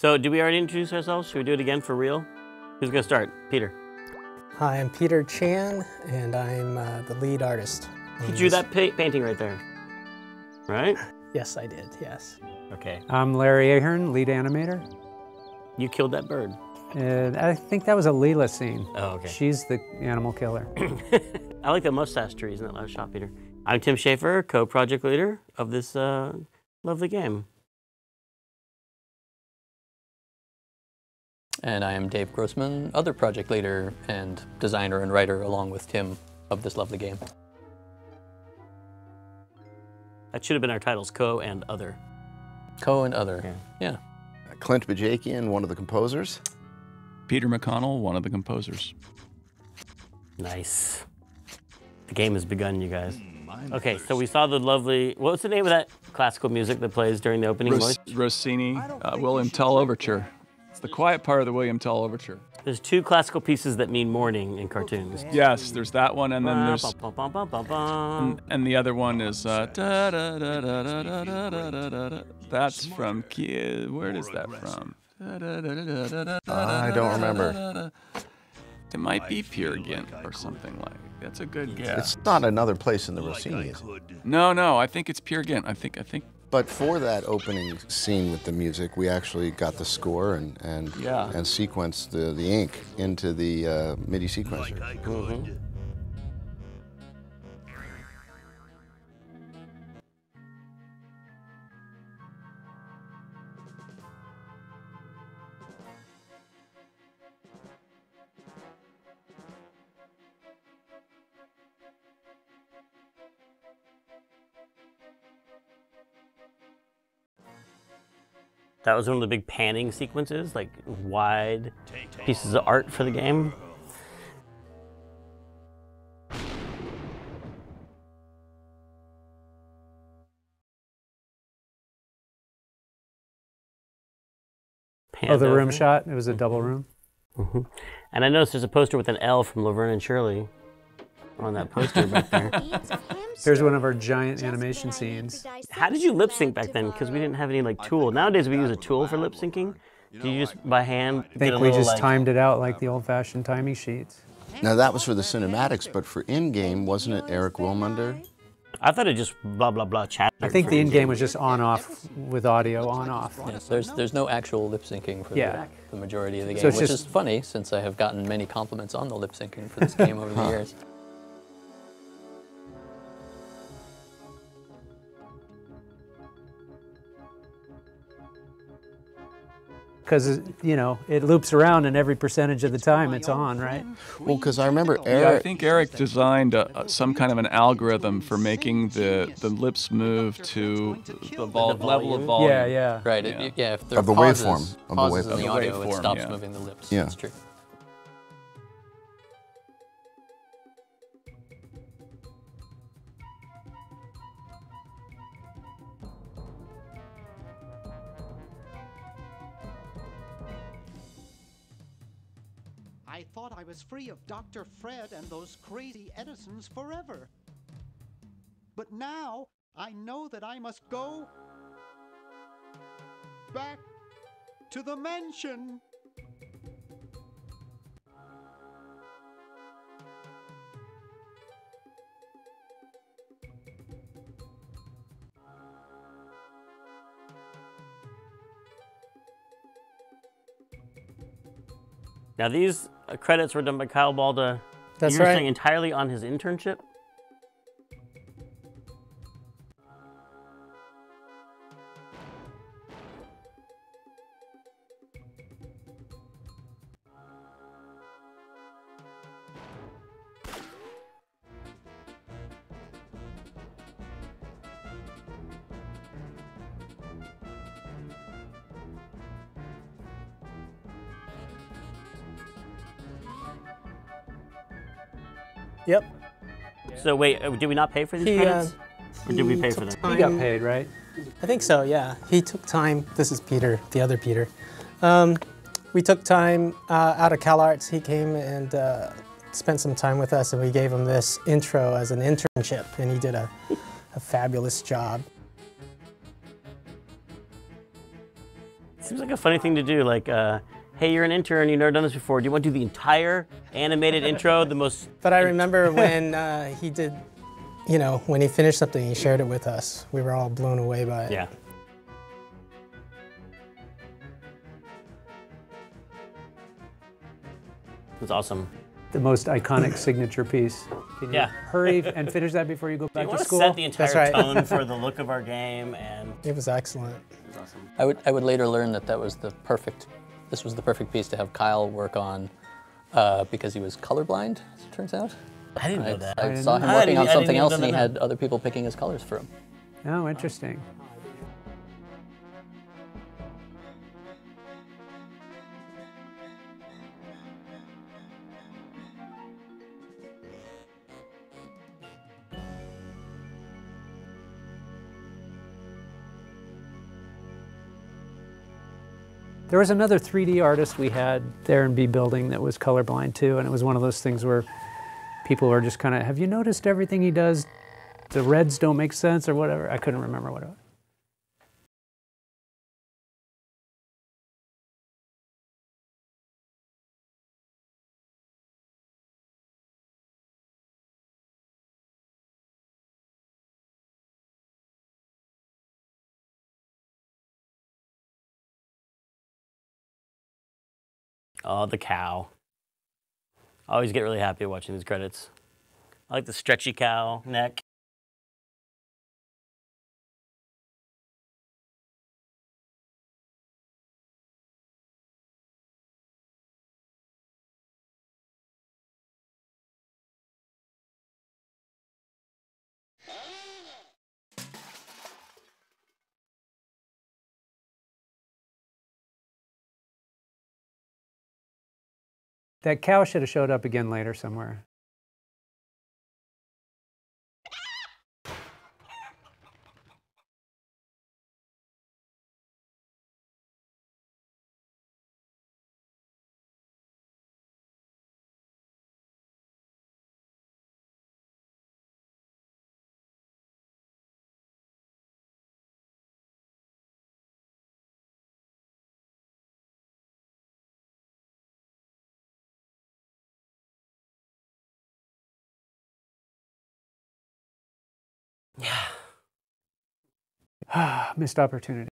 So, did we already introduce ourselves? Should we do it again for real? Who's gonna start? Peter. Hi, I'm Peter Chan, and I'm the lead artist. You drew that painting right there, right? Yes, I did, yes. Okay. I'm Larry Ahern, lead animator. You killed that bird. And I think that was a Leela scene. Oh, okay. She's the animal killer. I like the mustache trees in that last shot, Peter. I'm Tim Schaefer, co-project leader of this lovely game. And I am Dave Grossman, other project leader and designer and writer along with Tim of this lovely game. That should have been our titles, co and other. Co and other, yeah. Clint Bajakian, one of the composers. Peter McConnell, one of the composers. Nice. The game has begun, you guys. Okay, so we saw the lovely, what's the name of that classical music that plays during the opening voice? Rossini, William Tell Overture. It's the quiet part of the William Tell Overture. There's two classical pieces that mean morning in cartoons. Yes, there's that one, and then there's... And the other one is... That's from... Where is that from? I don't remember. It might be Peer Gynt or something like that. That's a good guess. It's not another place in the Rossini, is it? No, I think it's Peer Gynt. I think... But for that opening scene with the music, we actually got the score and sequenced the ink into the MIDI sequencer. That was one of the big panning sequences, like wide pieces of art for the game. Oh, the room shot? It was a double room? And I noticed there's a poster with an L from Laverne and Shirley on that poster back there. Here's one of our giant animation scenes. How did you lip sync back then? Because we didn't have any like tool. Nowadays we use a tool for lip syncing. Do you just by hand? I think we just timed it out like the old-fashioned timing sheets. Now that was for the cinematics, but for in-game, wasn't it Eric Wilmunder? I thought it just blah blah blah chat. I think the in-game was just on-off with audio on-off. Yes, there's no actual lip syncing for the majority of the game, So which is funny since I have gotten many compliments on the lip syncing for this game over the years. Because, you know, it loops around and every percentage of the time it's on, right? Well, because I remember Eric... Yeah, I think Eric designed some kind of an algorithm for making the lips move to the level of volume. Yeah. Right, if there are of the pauses, waveform. pauses in the audio, waveform, it stops moving the lips. Yeah. That's true. I thought I was free of Dr. Fred and those crazy Edisons forever. But now I know that I must go back to the mansion. Now these credits were done by Kyle Balda. That's You're right. saying entirely on his internship? Yep. So wait, did we not pay for these credits? Or did we pay for them? He got paid, right? I think so, yeah. He took time. This is Peter, the other Peter. We took time out of CalArts. He came and spent some time with us, and we gave him this intro as an internship, and he did a fabulous job. Seems like a funny thing to do. Like, hey, you're an intern. You've never done this before. Do you want to do the entire animated intro? The most. But I remember when he did, you know, when he finished something, he shared it with us. We were all blown away by it. Yeah. It was awesome. The most iconic signature piece. Can you Yeah. hurry and finish that before you go back to school? Set the entire That's right. tone for the look of our game, and It was excellent. it was awesome. I would later learn that this was the perfect piece to have Kyle work on because he was colorblind, as it turns out. I didn't know that. I saw him I working didn't- on I something didn't else even and he know had other people picking his colors for him. Oh, interesting. There was another 3D artist we had there in B building that was colorblind too, and it was one of those things where people were just kind of, have you noticed everything he does? The reds don't make sense or whatever. I couldn't remember what it was. Oh, the cow. I always get really happy watching these credits. I like the stretchy cow neck. That cow should have showed up again later somewhere. Yeah. Missed opportunity.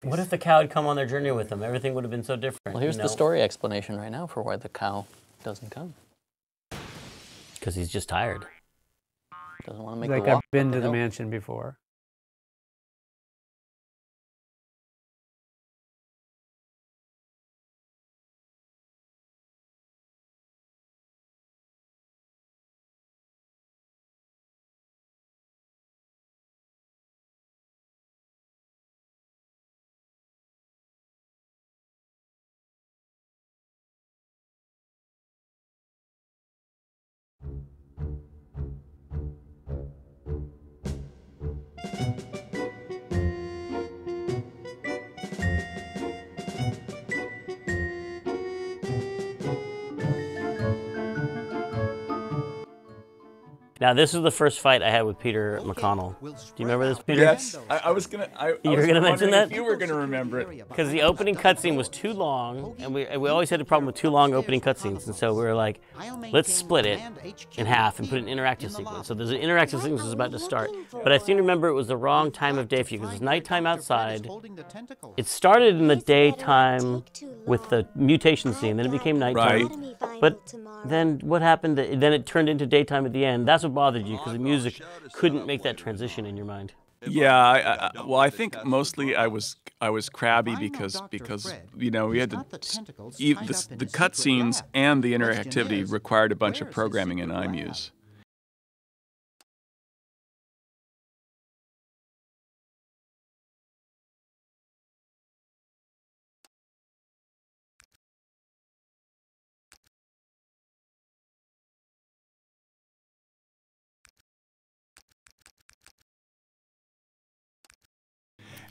What if the cow had come on their journey with them? Everything would have been so different. Well, here's you the know? story explanation right now for why the cow doesn't come. Because he's just tired. Doesn't want to make Like the walk. I've been to the hill. mansion before. Now, this is the first fight I had with Peter McConnell. Do you remember this, Peter? Yes, I was gonna. You were gonna mention that? If you were gonna remember it. Because the opening cutscene was too long, and we always had a problem with too long opening cutscenes, and so we were like, let's split it in half and put an interactive sequence. So there's an interactive sequence that's about to start, but I seem to remember it was the wrong time of day for you, because it's nighttime outside. It started in the daytime with the mutation scene, then it became nighttime. Right. But then what happened? Then it turned into daytime at the end. That's what bothered you, because the music couldn't make that transition in your mind. Yeah, well, I think mostly I was crabby because you know we had the cutscenes and the interactivity required a bunch of programming in iMuse.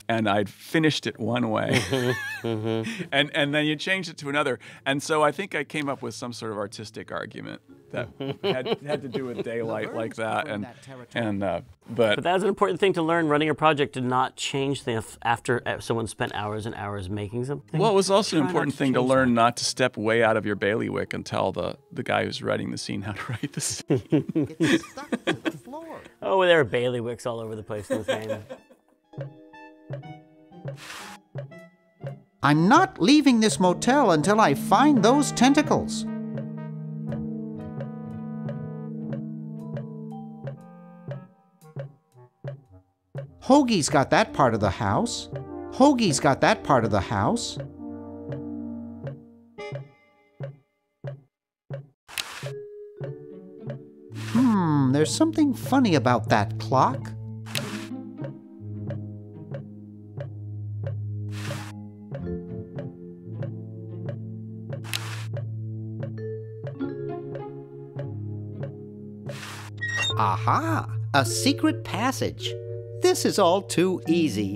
and I'd finished it one way, and then you changed it to another. And so I think I came up with some sort of artistic argument that had to do with daylight like that. But that's an important thing to learn running a project, to not change things after someone spent hours and hours making something. Well, it was also an important thing to learn not to step way out of your bailiwick and tell the guy who's writing the scene how to write the scene. Oh, there are bailiwicks all over the place in this game. I'm not leaving this motel until I find those tentacles. Hoagie's got that part of the house. Hoagie's got that part of the house. There's something funny about that clock. Aha! A secret passage. This is all too easy.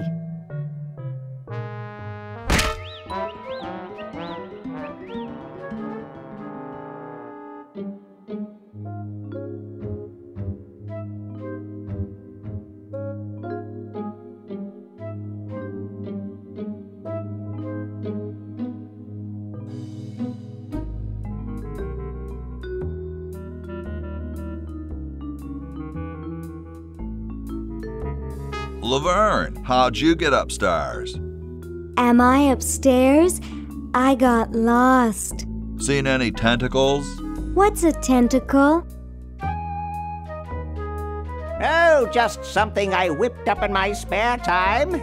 Laverne, how'd you get upstairs? Am I upstairs? I got lost. Seen any tentacles? What's a tentacle? Oh, just something I whipped up in my spare time.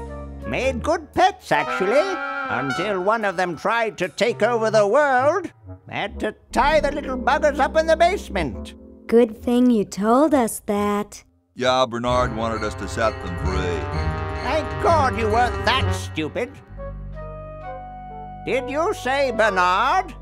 Made good pets, actually, until one of them tried to take over the world. Had to tie the little buggers up in the basement. Good thing you told us that. Yeah, Bernard wanted us to set them free. Thank God you weren't that stupid. Did you say Bernard?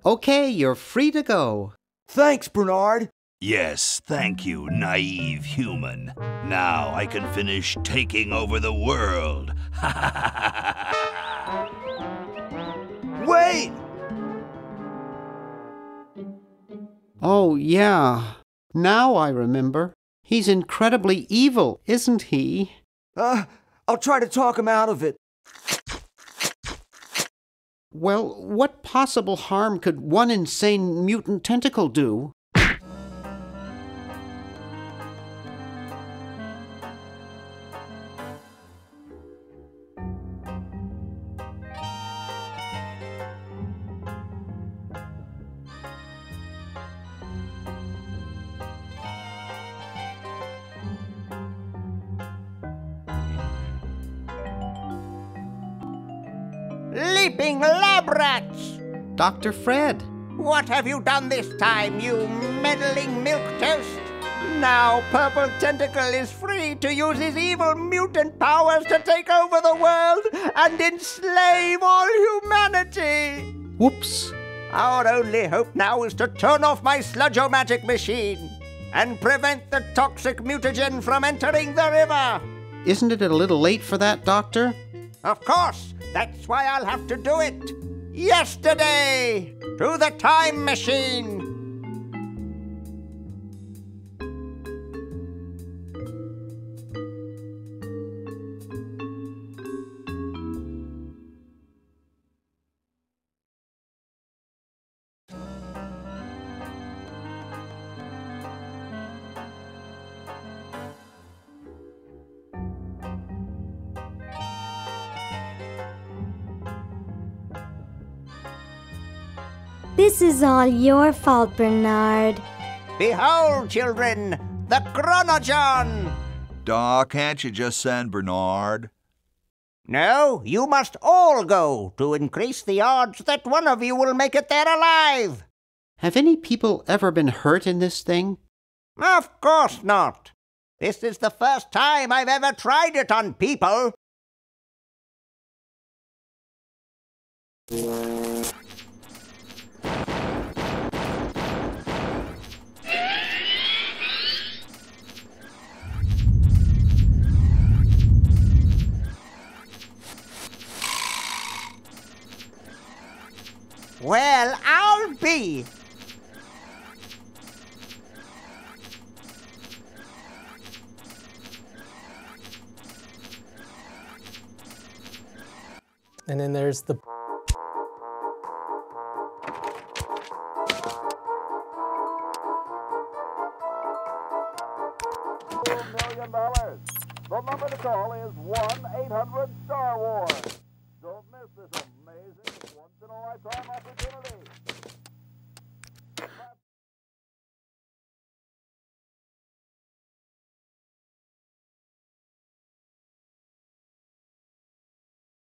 Okay, you're free to go. Thanks, Bernard. Yes, thank you, naive human. Now I can finish taking over the world. Wait! Oh, yeah. Now I remember. He's incredibly evil, isn't he? I'll try to talk him out of it. Well, what possible harm could one insane mutant tentacle do? Leaping lab rats! Dr. Fred. What have you done this time, you meddling milk toast? Now Purple Tentacle is free to use his evil mutant powers to take over the world and enslave all humanity! Whoops. Our only hope now is to turn off my sludge-o-magic machine and prevent the toxic mutagen from entering the river! Isn't it a little late for that, Doctor? Of course! That's why I'll have to do it! Yesterday! Through the time machine! This is all your fault, Bernard. Behold, children, the Chronogon! Doc, can't you just send Bernard? No, you must all go to increase the odds that one of you will make it there alive. Have any people ever been hurt in this thing? Of course not. This is the first time I've ever tried it on people. Well, I'll be. And then there's the $1 million. The number to call is 1-800-STAR-WARS. Don't miss this amazing once-in-a-lifetime opportunity.